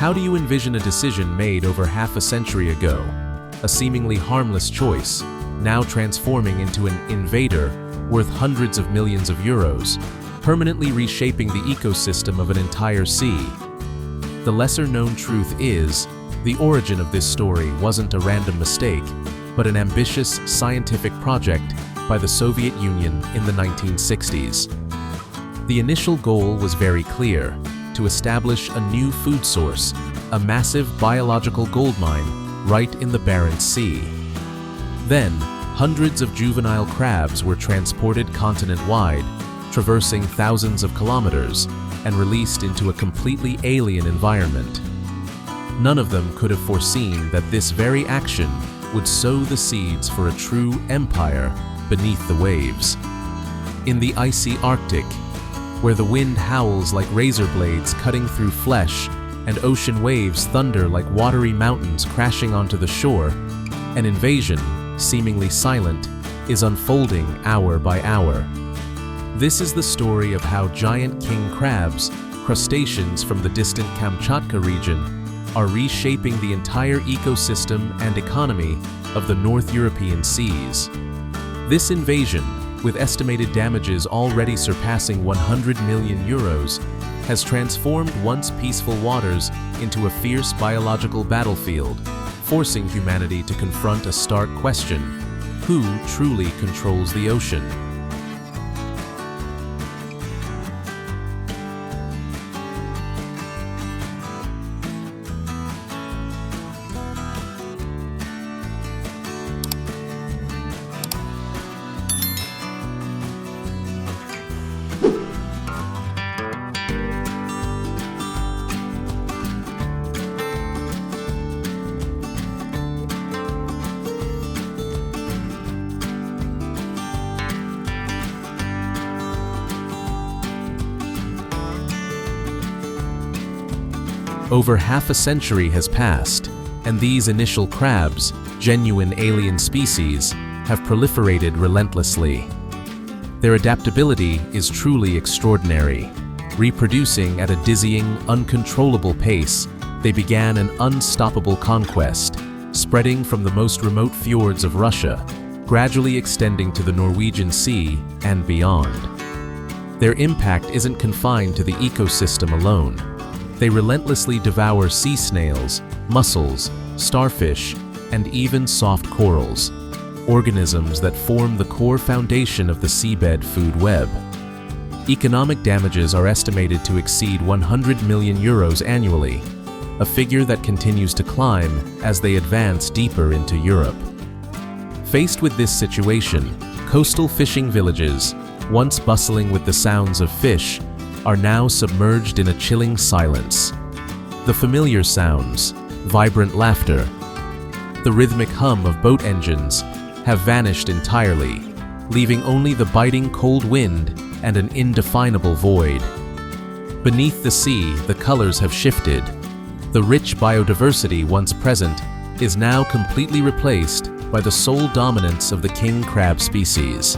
How do you envision a decision made over half a century ago, a seemingly harmless choice, now transforming into an invader worth hundreds of millions of euros, permanently reshaping the ecosystem of an entire sea? The lesser-known truth is, the origin of this story wasn't a random mistake, but an ambitious scientific project by the Soviet Union in the 1960s. The initial goal was very clear: to establish a new food source, a massive biological goldmine right in the Barents Sea. Then, hundreds of juvenile crabs were transported continent-wide, traversing thousands of kilometers, and released into a completely alien environment. None of them could have foreseen that this very action would sow the seeds for a true empire beneath the waves. In the icy Arctic, where the wind howls like razor blades cutting through flesh and ocean waves thunder like watery mountains crashing onto the shore, an invasion, seemingly silent, is unfolding hour by hour. This is the story of how giant king crabs, crustaceans from the distant Kamchatka region, are reshaping the entire ecosystem and economy of the North European seas. This invasion, with estimated damages already surpassing 100 million euros, has transformed once peaceful waters into a fierce biological battlefield, forcing humanity to confront a stark question: who truly controls the ocean? Over half a century has passed, and these initial crabs, genuine alien species, have proliferated relentlessly. Their adaptability is truly extraordinary. Reproducing at a dizzying, uncontrollable pace, they began an unstoppable conquest, spreading from the most remote fjords of Russia, gradually extending to the Norwegian Sea and beyond. Their impact isn't confined to the ecosystem alone. They relentlessly devour sea snails, mussels, starfish, and even soft corals, organisms that form the core foundation of the seabed food web. Economic damages are estimated to exceed 100 million euros annually, a figure that continues to climb as they advance deeper into Europe. Faced with this situation, coastal fishing villages, once bustling with the sounds of fish, are now submerged in a chilling silence. The familiar sounds, vibrant laughter, the rhythmic hum of boat engines have vanished entirely, leaving only the biting cold wind and an indefinable void. Beneath the sea, the colors have shifted. The rich biodiversity once present is now completely replaced by the sole dominance of the king crab species.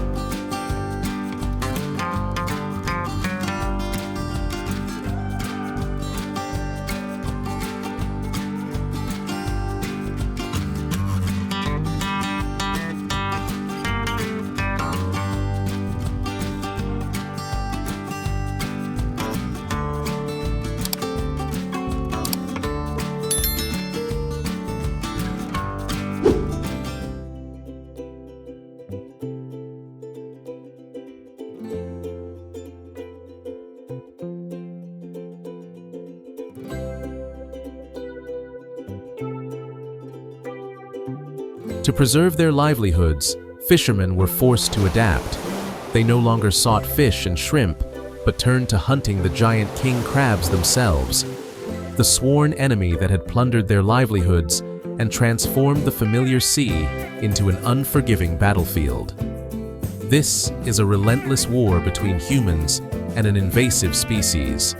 To preserve their livelihoods, fishermen were forced to adapt. They no longer sought fish and shrimp, but turned to hunting the giant king crabs themselves, the sworn enemy that had plundered their livelihoods and transformed the familiar sea into an unforgiving battlefield. This is a relentless war between humans and an invasive species.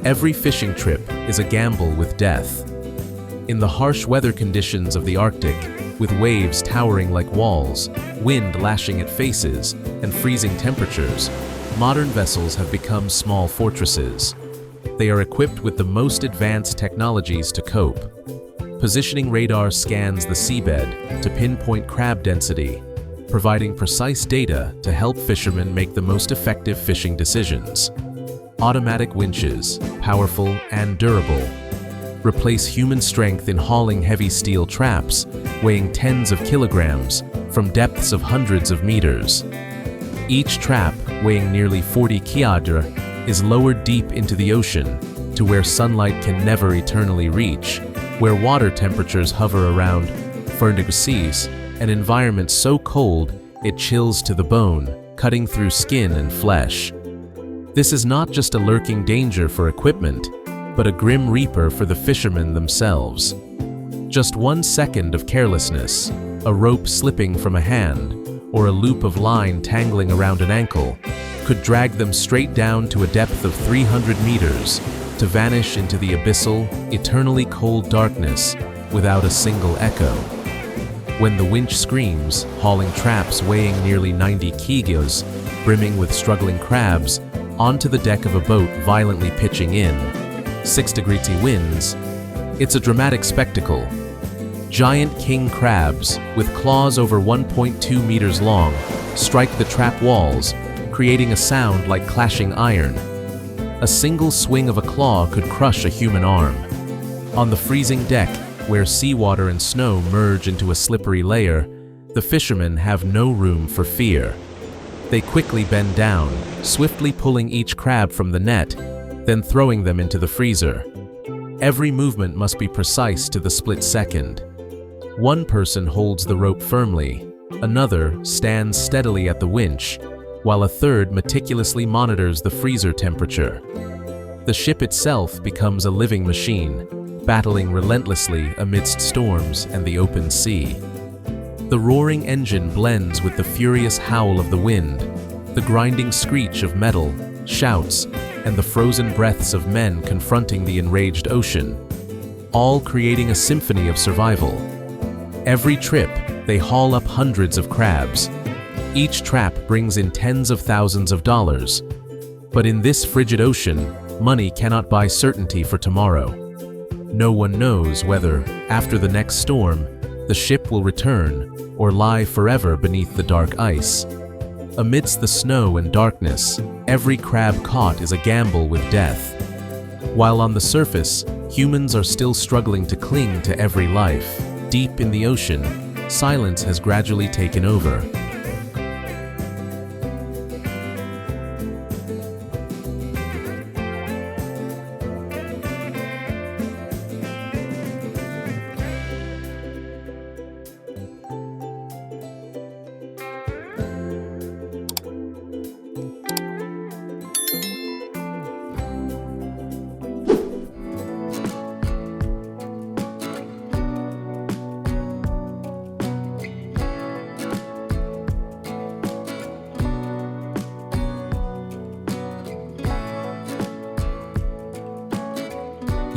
Every fishing trip is a gamble with death. In the harsh weather conditions of the Arctic, with waves towering like walls, wind lashing at faces, and freezing temperatures, modern vessels have become small fortresses. they are equipped with the most advanced technologies to cope. Positioning radar scans the seabed to pinpoint crab density, providing precise data to help fishermen make the most effective fishing decisions. Automatic winches, powerful and durable, replace human strength in hauling heavy steel traps weighing tens of kilograms from depths of hundreds of meters. Each trap, weighing nearly 40 kg, is lowered deep into the ocean to where sunlight can never eternally reach, where water temperatures hover around 4 degrees Celsius, an environment so cold it chills to the bone, cutting through skin and flesh. This is not just a lurking danger for equipment, but a grim reaper for the fishermen themselves. Just 1 second of carelessness, a rope slipping from a hand, or a loop of line tangling around an ankle, could drag them straight down to a depth of 300 meters, to vanish into the abyssal, eternally cold darkness without a single echo. When the winch screams, hauling traps weighing nearly 90 kilos, brimming with struggling crabs, onto the deck of a boat violently pitching in, 6-degree winds, it's a dramatic spectacle. Giant king crabs, with claws over 1.2 meters long, strike the trap walls, creating a sound like clashing iron. A single swing of a claw could crush a human arm. On the freezing deck, where seawater and snow merge into a slippery layer, the fishermen have no room for fear. They quickly bend down, swiftly pulling each crab from the net, then throwing them into the freezer. Every movement must be precise to the split second. One person holds the rope firmly, another stands steadily at the winch, while a third meticulously monitors the freezer temperature. The ship itself becomes a living machine, battling relentlessly amidst storms and the open sea. The roaring engine blends with the furious howl of the wind, the grinding screech of metal, shouts, and the frozen breaths of men confronting the enraged ocean, all creating a symphony of survival. Every trip, they haul up hundreds of crabs. Each trap brings in tens of thousands of dollars. But in this frigid ocean, money cannot buy certainty for tomorrow. No one knows whether, after the next storm, the ship will return or lie forever beneath the dark ice. Amidst the snow and darkness, every crab caught is a gamble with death. While on the surface, humans are still struggling to cling to every life. Deep in the ocean, silence has gradually taken over.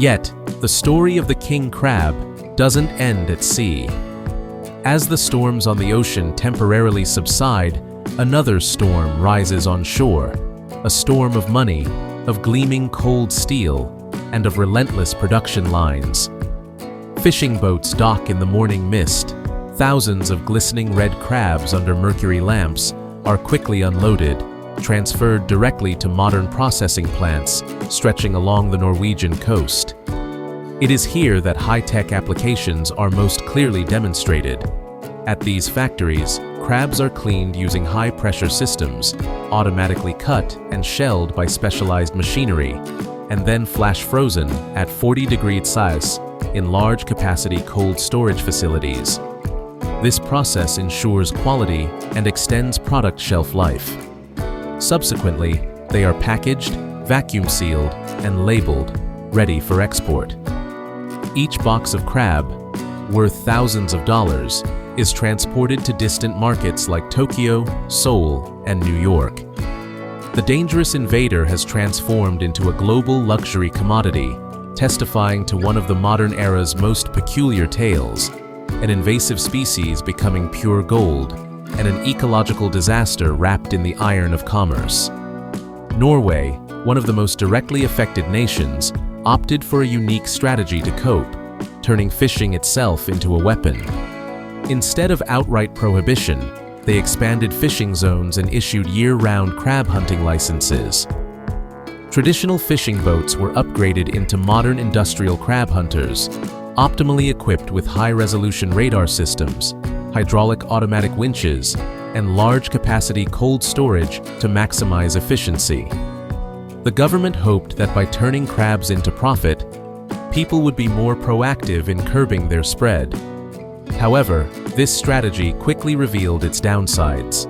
Yet, the story of the king crab doesn't end at sea. As the storms on the ocean temporarily subside, another storm rises on shore, a storm of money, of gleaming cold steel, and of relentless production lines. Fishing boats dock in the morning mist. Thousands of glistening red crabs under mercury lamps are quickly unloaded, transferred directly to modern processing plants stretching along the Norwegian coast. It is here that high-tech applications are most clearly demonstrated. At these factories, crabs are cleaned using high-pressure systems, automatically cut and shelled by specialized machinery, and then flash frozen at 40 degrees Celsius in large-capacity cold storage facilities. This process ensures quality and extends product shelf life. Subsequently, they are packaged, vacuum-sealed, and labeled, ready for export. Each box of crab, worth thousands of dollars, is transported to distant markets like Tokyo, Seoul, and New York. The dangerous invader has transformed into a global luxury commodity, testifying to one of the modern era's most peculiar tales, an invasive species becoming pure gold, and an ecological disaster wrapped in the iron of commerce. Norway, one of the most directly affected nations, opted for a unique strategy to cope, turning fishing itself into a weapon. Instead of outright prohibition, they expanded fishing zones and issued year-round crab hunting licenses. Traditional fishing boats were upgraded into modern industrial crab hunters, optimally equipped with high-resolution radar systems, hydraulic automatic winches, and large-capacity cold storage to maximize efficiency. The government hoped that by turning crabs into profit, people would be more proactive in curbing their spread. However, this strategy quickly revealed its downsides.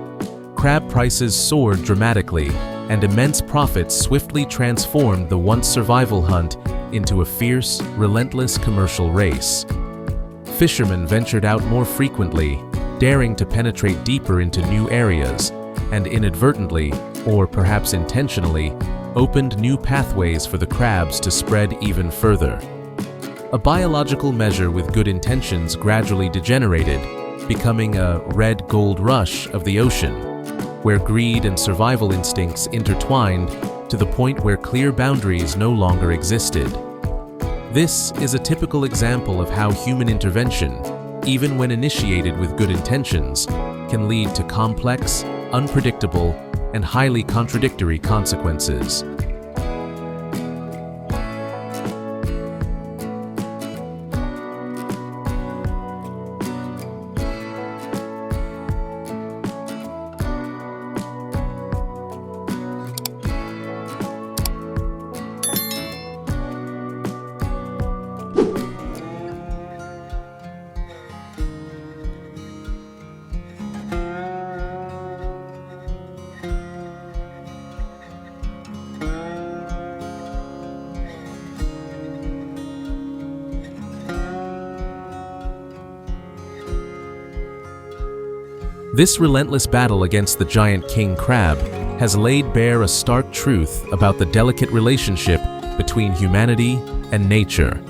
Crab prices soared dramatically, and immense profits swiftly transformed the once survival hunt into a fierce, relentless commercial race. Fishermen ventured out more frequently, daring to penetrate deeper into new areas, and inadvertently, or perhaps intentionally, opened new pathways for the crabs to spread even further. A biological measure with good intentions gradually degenerated, becoming a red gold rush of the ocean, where greed and survival instincts intertwined to the point where clear boundaries no longer existed. This is a typical example of how human intervention, even when initiated with good intentions, can lead to complex, unpredictable, and highly contradictory consequences. This relentless battle against the giant king crab has laid bare a stark truth about the delicate relationship between humanity and nature.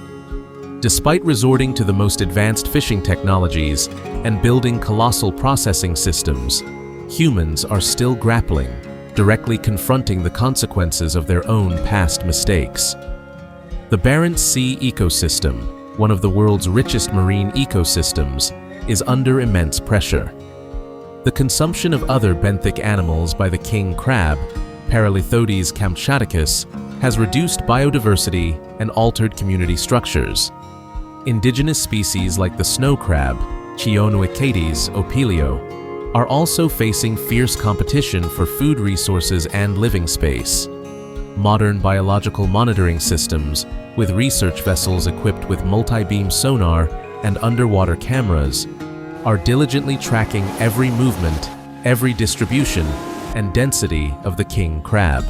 Despite resorting to the most advanced fishing technologies and building colossal processing systems, humans are still grappling, directly confronting the consequences of their own past mistakes. The Barents Sea ecosystem, one of the world's richest marine ecosystems, is under immense pressure. The consumption of other benthic animals by the king crab, Paralithodes kamchaticus, has reduced biodiversity and altered community structures. Indigenous species like the snow crab, Chionoechaetes opilio, are also facing fierce competition for food resources and living space. Modern biological monitoring systems, with research vessels equipped with multi-beam sonar and underwater cameras, are diligently tracking every movement, every distribution, and density of the king crab.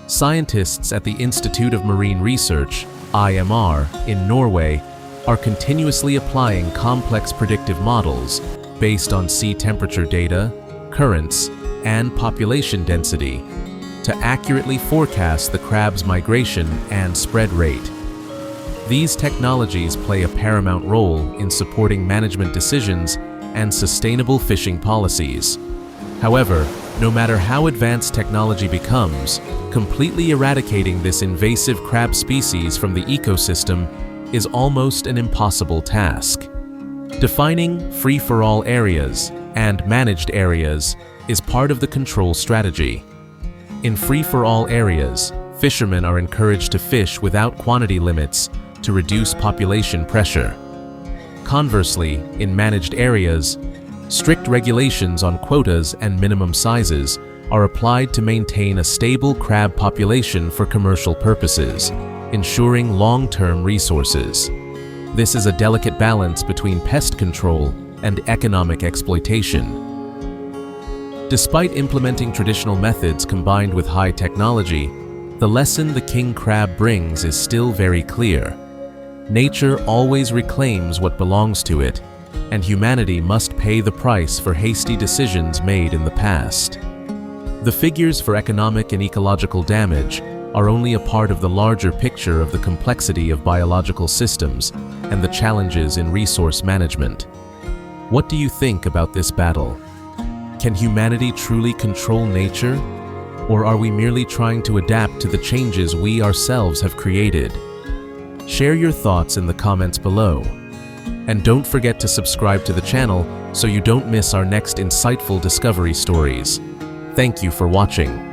Scientists at the Institute of Marine Research, IMR, in Norway, are continuously applying complex predictive models based on sea temperature data, currents, and population density to accurately forecast the crab's migration and spread rate. These technologies play a paramount role in supporting management decisions and sustainable fishing policies. However, no matter how advanced technology becomes, completely eradicating this invasive crab species from the ecosystem is almost an impossible task. Defining free-for-all areas and managed areas is part of the control strategy. In free-for-all areas, fishermen are encouraged to fish without quantity limits to reduce population pressure. Conversely, in managed areas, strict regulations on quotas and minimum sizes are applied to maintain a stable crab population for commercial purposes, ensuring long-term resources. This is a delicate balance between pest control and economic exploitation. Despite implementing traditional methods combined with high technology, the lesson the king crab brings is still very clear. Nature always reclaims what belongs to it, and humanity must pay the price for hasty decisions made in the past. The figures for economic and ecological damage are only a part of the larger picture of the complexity of biological systems and the challenges in resource management. What do you think about this battle? Can humanity truly control nature? Or are we merely trying to adapt to the changes we ourselves have created? Share your thoughts in the comments below. And don't forget to subscribe to the channel so you don't miss our next insightful discovery stories. Thank you for watching.